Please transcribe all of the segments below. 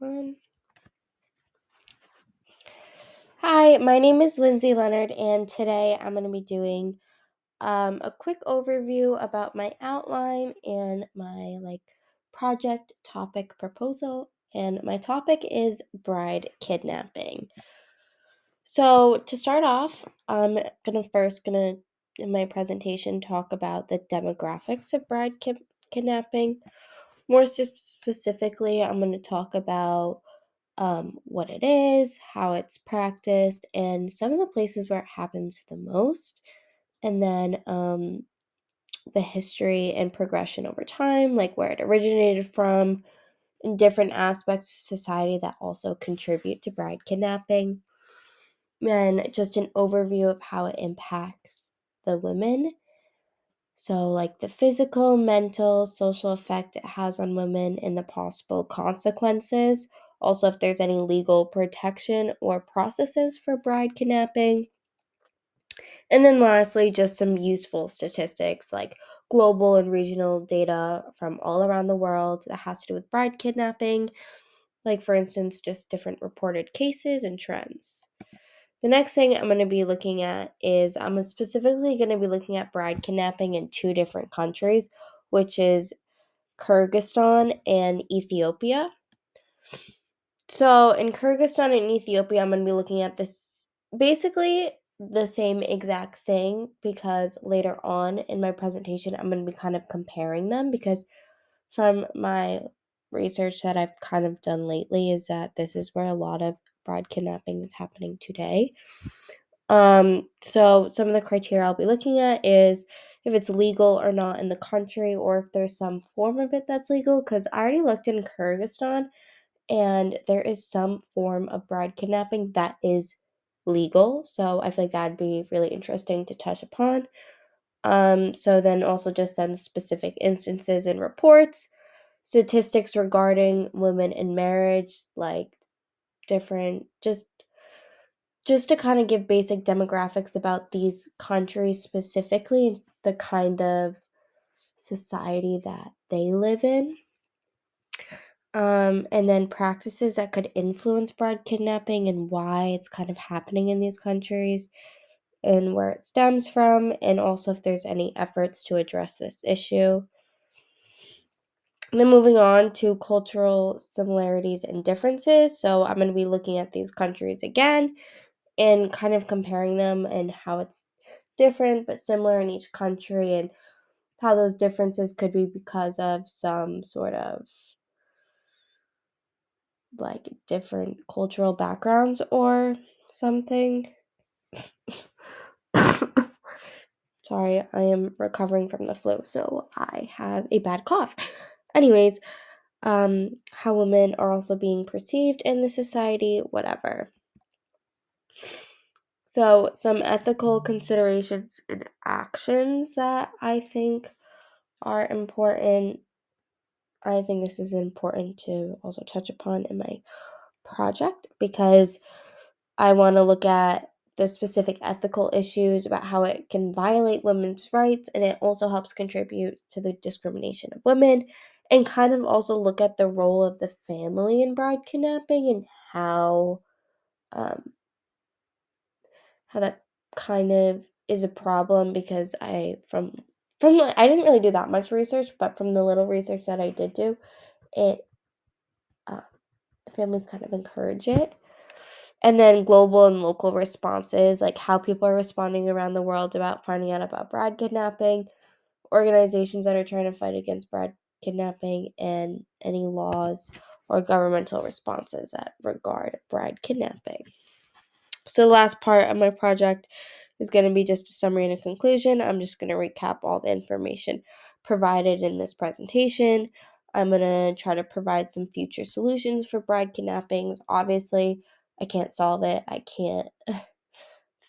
on. Hi, my name is Lindsey Leonard, and today I'm going to be doing a quick overview about my outline and my project topic proposal. And my topic is bride kidnapping. So to start off, I'm gonna in my presentation talk about the demographics of bride kidnapping. More specifically, I'm going to talk about what it is, how it's practiced, and some of the places where it happens the most, and then the history and progression over time, like where it originated from, and different aspects of society that also contribute to bride kidnapping, and just an overview of how it impacts the women. So, like the physical, mental, social effect it has on women and the possible consequences. Also, if there's any legal protection or processes for bride kidnapping. And then lastly, just some useful statistics like global and regional data from all around the world that has to do with bride kidnapping. Like, for instance, just different reported cases and trends. The next thing I'm going to be looking at is I'm specifically going to be looking at bride kidnapping in two different countries, which is Kyrgyzstan and Ethiopia. So in Kyrgyzstan and Ethiopia, I'm going to be looking at this basically the same exact thing, because later on in my presentation, I'm going to be kind of comparing them, because from my research that I've kind of done lately is that this is where a lot of bride kidnapping is happening today. So some of the criteria I'll be looking at is if it's legal or not in the country, or if there's some form of it that's legal, because I already looked in Kyrgyzstan and there is some form of bride kidnapping that is legal. So I feel like that'd be really interesting to touch upon. So then also just then specific instances and reports, statistics regarding women in marriage, like different just to kind of give basic demographics about these countries specifically and the kind of society that they live in. And then practices that could influence bride kidnapping and why it's kind of happening in these countries and where it stems from, and also if there's any efforts to address this issue. And then moving on to cultural similarities and differences. So I'm going to be looking at these countries again and kind of comparing them and how it's different but similar in each country, and how those differences could be because of some sort of like different cultural backgrounds or something. Sorry, I am recovering from the flu, so I have a bad cough. Anyways, how women are also being perceived in the society, whatever. So, some ethical considerations and actions that I think are important. I think this is important to also touch upon in my project, because I want to look at the specific ethical issues about how it can violate women's rights, and it also helps contribute to the discrimination of women, and kind of also look at the role of the family in bride kidnapping and um, how that kind of is a problem, because I didn't really do that much research, but from the little research that I did do, it the families kind of encourage it. And then global and local responses, like how people are responding around the world about finding out about bride kidnapping, organizations that are trying to fight against bride kidnapping, and any laws or governmental responses that regard bride kidnapping. So the last part of my project is going to be just a summary and a conclusion. I'm just going to recap all the information provided in this presentation. I'm going to try to provide some future solutions for bride kidnappings. Obviously, I can't solve it. I can't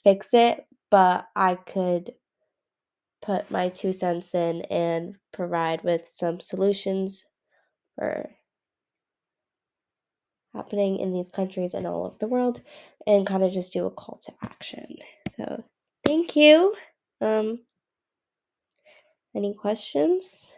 fix it, but I could put my 2 cents in and provide with some solutions for happening in these countries and all over the world, and kind of just do a call to action. So thank you. Any questions?